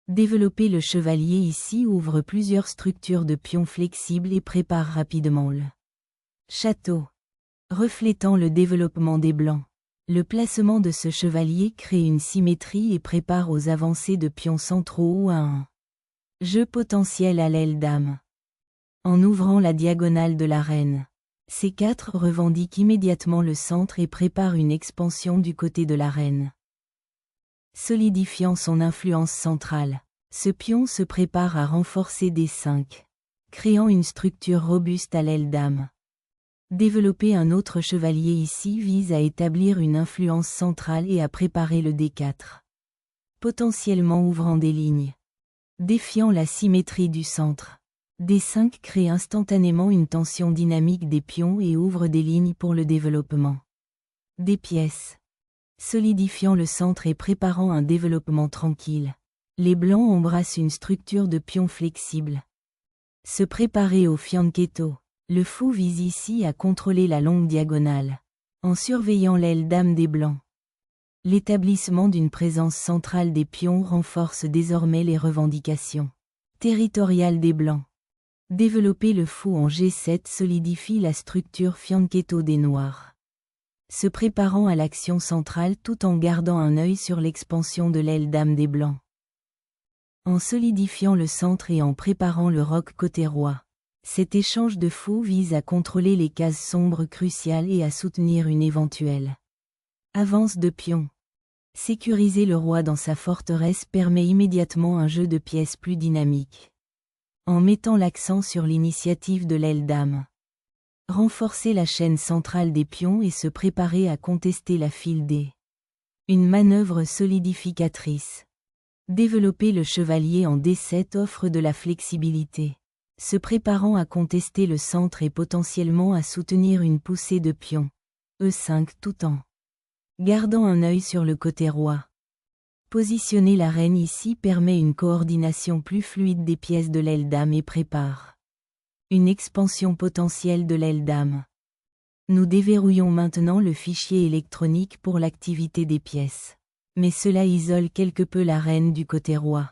Développer le chevalier ici ouvre plusieurs structures de pions flexibles et prépare rapidement le château. Reflétant le développement des blancs. Le placement de ce chevalier crée une symétrie et prépare aux avancées de pions centraux ou à un jeu potentiel à l'aile dame. En ouvrant la diagonale de la reine, C4 revendique immédiatement le centre et prépare une expansion du côté de la reine. Solidifiant son influence centrale, ce pion se prépare à renforcer D5, créant une structure robuste à l'aile dame. Développer un autre chevalier ici vise à établir une influence centrale et à préparer le D4. Potentiellement ouvrant des lignes. Défiant la symétrie du centre. D5 crée instantanément une tension dynamique des pions et ouvre des lignes pour le développement des pièces. Solidifiant le centre et préparant un développement tranquille. Les blancs embrassent une structure de pions flexibles. Se préparer au fianchetto. Le fou vise ici à contrôler la longue diagonale, en surveillant l'aile dame des blancs. L'établissement d'une présence centrale des pions renforce désormais les revendications territoriales des blancs. Développer le fou en G7 solidifie la structure fianchetto des noirs. Se préparant à l'action centrale tout en gardant un œil sur l'expansion de l'aile dame des blancs. En solidifiant le centre et en préparant le roc côté roi. Cet échange de fous vise à contrôler les cases sombres cruciales et à soutenir une éventuelle avance de pion. Sécuriser le roi dans sa forteresse permet immédiatement un jeu de pièces plus dynamique. En mettant l'accent sur l'initiative de l'aile dame. Renforcer la chaîne centrale des pions et se préparer à contester la file D. Une manœuvre solidificatrice. Développer le chevalier en D7 offre de la flexibilité. Se préparant à contester le centre et potentiellement à soutenir une poussée de pions. E5 tout en gardant un œil sur le côté roi. Positionner la reine ici permet une coordination plus fluide des pièces de l'aile dame et prépare une expansion potentielle de l'aile dame. Nous déverrouillons maintenant le fichier électronique pour l'activité des pièces. Mais cela isole quelque peu la reine du côté roi.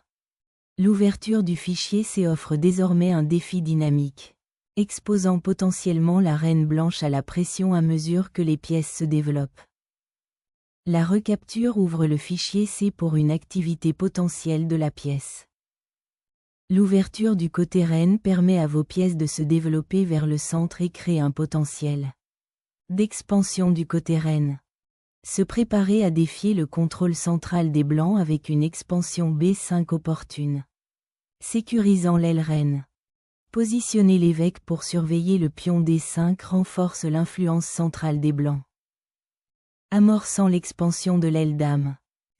L'ouverture du fichier C offre désormais un défi dynamique, exposant potentiellement la reine blanche à la pression à mesure que les pièces se développent. La recapture ouvre le fichier C pour une activité potentielle de la pièce. L'ouverture du côté reine permet à vos pièces de se développer vers le centre et crée un potentiel d'expansion du côté reine. Se préparer à défier le contrôle central des blancs avec une expansion B5 opportune. Sécurisant l'aile reine. Positionner l'évêque pour surveiller le pion D5 renforce l'influence centrale des blancs. Amorçant l'expansion de l'aile dame.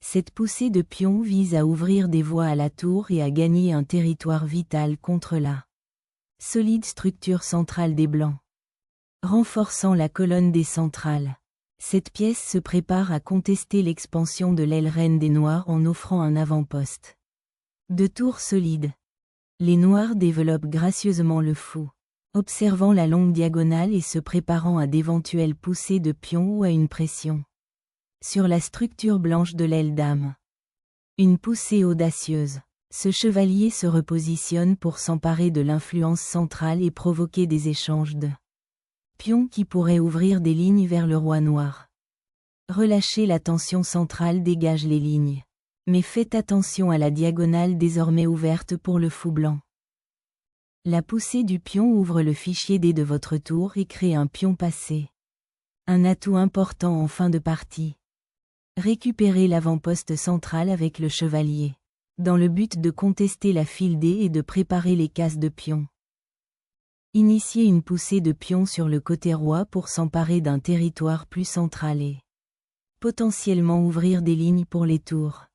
Cette poussée de pions vise à ouvrir des voies à la tour et à gagner un territoire vital contre la solide structure centrale des blancs. Renforçant la colonne des centrales. Cette pièce se prépare à contester l'expansion de l'aile reine des noirs en offrant un avant-poste de tour solide. Les noirs développent gracieusement le fou, observant la longue diagonale et se préparant à d'éventuelles poussées de pions ou à une pression sur la structure blanche de l'aile dame. Une poussée audacieuse. Ce chevalier se repositionne pour s'emparer de l'influence centrale et provoquer des échanges de pions qui pourraient ouvrir des lignes vers le roi noir. Relâcher la tension centrale dégage les lignes. Mais faites attention à la diagonale désormais ouverte pour le fou blanc. La poussée du pion ouvre le fichier D de votre tour et crée un pion passé. Un atout important en fin de partie. Récupérez l'avant-poste central avec le chevalier, dans le but de contester la file D et de préparer les cases de pion. Initiez une poussée de pions sur le côté roi pour s'emparer d'un territoire plus central et potentiellement ouvrir des lignes pour les tours.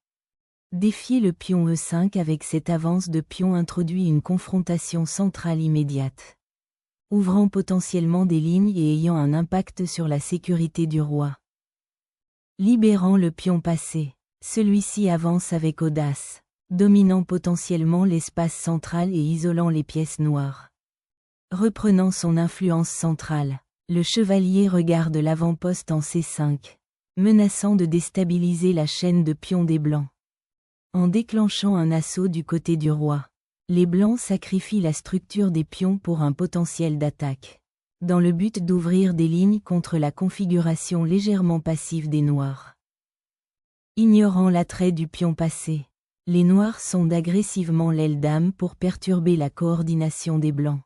Défier le pion E5 avec cette avance de pion introduit une confrontation centrale immédiate, ouvrant potentiellement des lignes et ayant un impact sur la sécurité du roi. Libérant le pion passé, celui-ci avance avec audace, dominant potentiellement l'espace central et isolant les pièces noires. Reprenant son influence centrale, le chevalier regarde l'avant-poste en C5, menaçant de déstabiliser la chaîne de pions des blancs. En déclenchant un assaut du côté du roi, les blancs sacrifient la structure des pions pour un potentiel d'attaque, dans le but d'ouvrir des lignes contre la configuration légèrement passive des noirs. Ignorant l'attrait du pion passé, les noirs sondent agressivement l'aile dame pour perturber la coordination des blancs.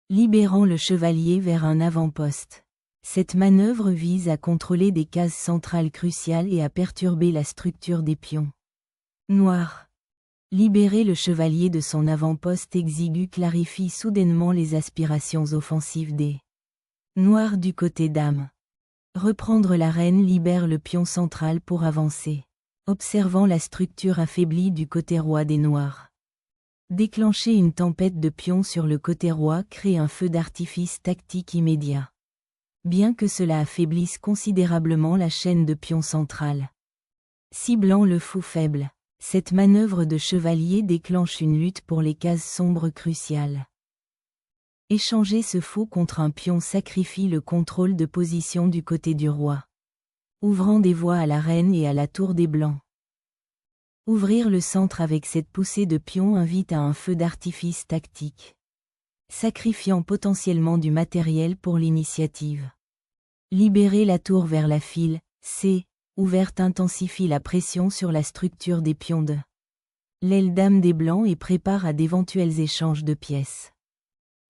Libérant le chevalier vers un avant-poste. Cette manœuvre vise à contrôler des cases centrales cruciales et à perturber la structure des pions. Noir. Libérer le chevalier de son avant-poste exigu clarifie soudainement les aspirations offensives des noirs du côté dame. Reprendre la reine libère le pion central pour avancer, observant la structure affaiblie du côté roi des noirs. Déclencher une tempête de pions sur le côté roi crée un feu d'artifice tactique immédiat, bien que cela affaiblisse considérablement la chaîne de pions centrale. Ciblant le fou faible, cette manœuvre de chevalier déclenche une lutte pour les cases sombres cruciales. Échanger ce fou contre un pion sacrifie le contrôle de position du côté du roi, ouvrant des voies à la reine et à la tour des blancs. Ouvrir le centre avec cette poussée de pions invite à un feu d'artifice tactique, sacrifiant potentiellement du matériel pour l'initiative. Libérer la tour vers la file, C, ouverte intensifie la pression sur la structure des pions de l'aile dame des blancs et prépare à d'éventuels échanges de pièces.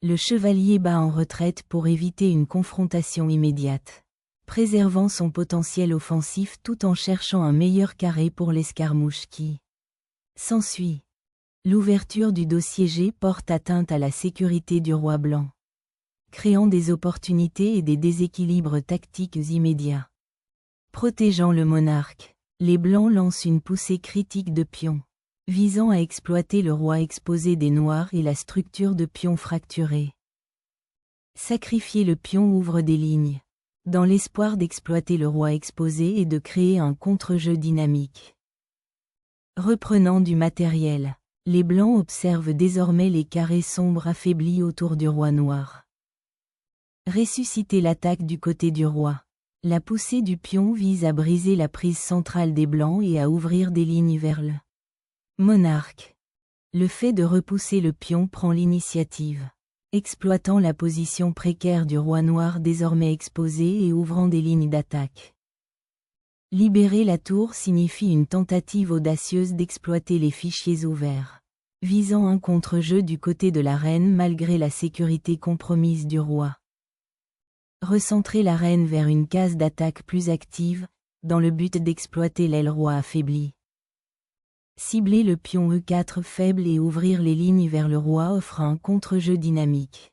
Le chevalier bat en retraite pour éviter une confrontation immédiate, préservant son potentiel offensif tout en cherchant un meilleur carré pour l'escarmouche qui s'ensuit. L'ouverture du dossier G porte atteinte à la sécurité du roi blanc, créant des opportunités et des déséquilibres tactiques immédiats. Protégeant le monarque, les blancs lancent une poussée critique de pions, visant à exploiter le roi exposé des noirs et la structure de pions fracturée. Sacrifier le pion ouvre des lignes, dans l'espoir d'exploiter le roi exposé et de créer un contre-jeu dynamique. Reprenant du matériel, les blancs observent désormais les carrés sombres affaiblis autour du roi noir. Ressusciter l'attaque du côté du roi. La poussée du pion vise à briser la prise centrale des blancs et à ouvrir des lignes vers le monarque. Le fait de repousser le pion prend l'initiative, exploitant la position précaire du roi noir désormais exposé et ouvrant des lignes d'attaque. Libérer la tour signifie une tentative audacieuse d'exploiter les fichiers ouverts, visant un contre-jeu du côté de la reine malgré la sécurité compromise du roi. Recentrer la reine vers une case d'attaque plus active, dans le but d'exploiter l'aile roi affaiblie. Cibler le pion E4 faible et ouvrir les lignes vers le roi offre un contre-jeu dynamique.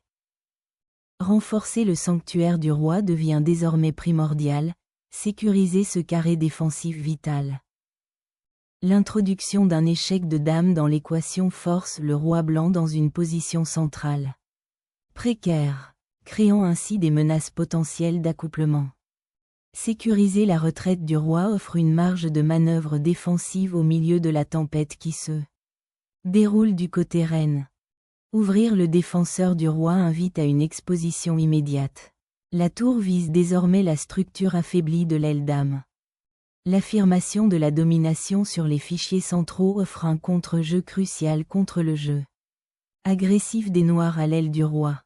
Renforcer le sanctuaire du roi devient désormais primordial, sécuriser ce carré défensif vital. L'introduction d'un échec de dame dans l'équation force le roi blanc dans une position centrale, précaire, créant ainsi des menaces potentielles d'accouplement. Sécuriser la retraite du roi offre une marge de manœuvre défensive au milieu de la tempête qui se déroule du côté reine. Ouvrir le défenseur du roi invite à une exposition immédiate. La tour vise désormais la structure affaiblie de l'aile dame. L'affirmation de la domination sur les fichiers centraux offre un contre-jeu crucial contre le jeu agressif des noirs à l'aile du roi.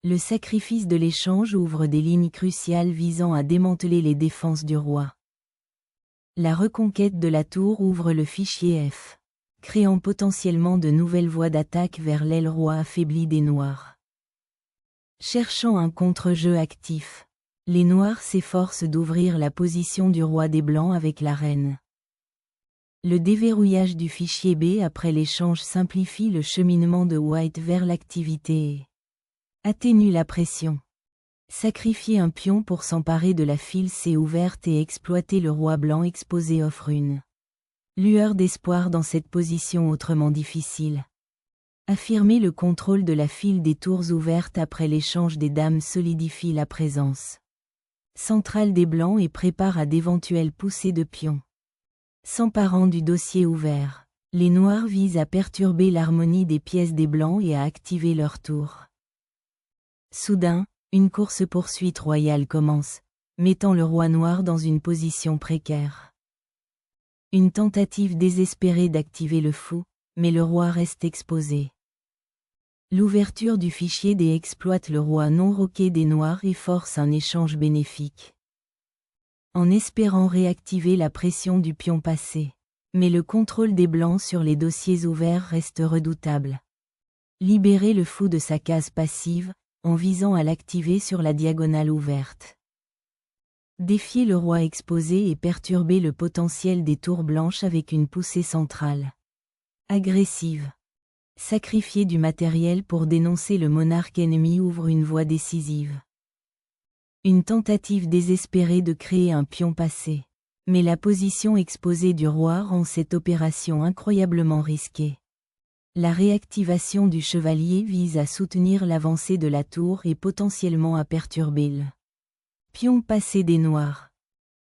Le sacrifice de l'échange ouvre des lignes cruciales visant à démanteler les défenses du roi. La reconquête de la tour ouvre le fichier F, créant potentiellement de nouvelles voies d'attaque vers l'aile roi affaiblie des noirs. Cherchant un contre-jeu actif, les noirs s'efforcent d'ouvrir la position du roi des blancs avec la reine. Le déverrouillage du fichier B après l'échange simplifie le cheminement de White vers l'activité et atténue la pression. Sacrifier un pion pour s'emparer de la file C ouverte et exploiter le roi blanc exposé offre une lueur d'espoir dans cette position autrement difficile. Affirmer le contrôle de la file des tours ouvertes après l'échange des dames solidifie la présence centrale des blancs et prépare à d'éventuelles poussées de pions. S'emparant du dossier ouvert, les noirs visent à perturber l'harmonie des pièces des blancs et à activer leur tour. Soudain, une course-poursuite royale commence, mettant le roi noir dans une position précaire. Une tentative désespérée d'activer le fou, mais le roi reste exposé. L'ouverture du fichier D exploite le roi non roqué des noirs et force un échange bénéfique. En espérant réactiver la pression du pion passé. Mais le contrôle des blancs sur les dossiers ouverts reste redoutable. Libérer le fou de sa case passive, en visant à l'activer sur la diagonale ouverte. Défier le roi exposé et perturber le potentiel des tours blanches avec une poussée centrale. Agressive. Sacrifier du matériel pour dénoncer le monarque ennemi ouvre une voie décisive. Une tentative désespérée de créer un pion passé. Mais la position exposée du roi rend cette opération incroyablement risquée. La réactivation du chevalier vise à soutenir l'avancée de la tour et potentiellement à perturber le pion passé des noirs.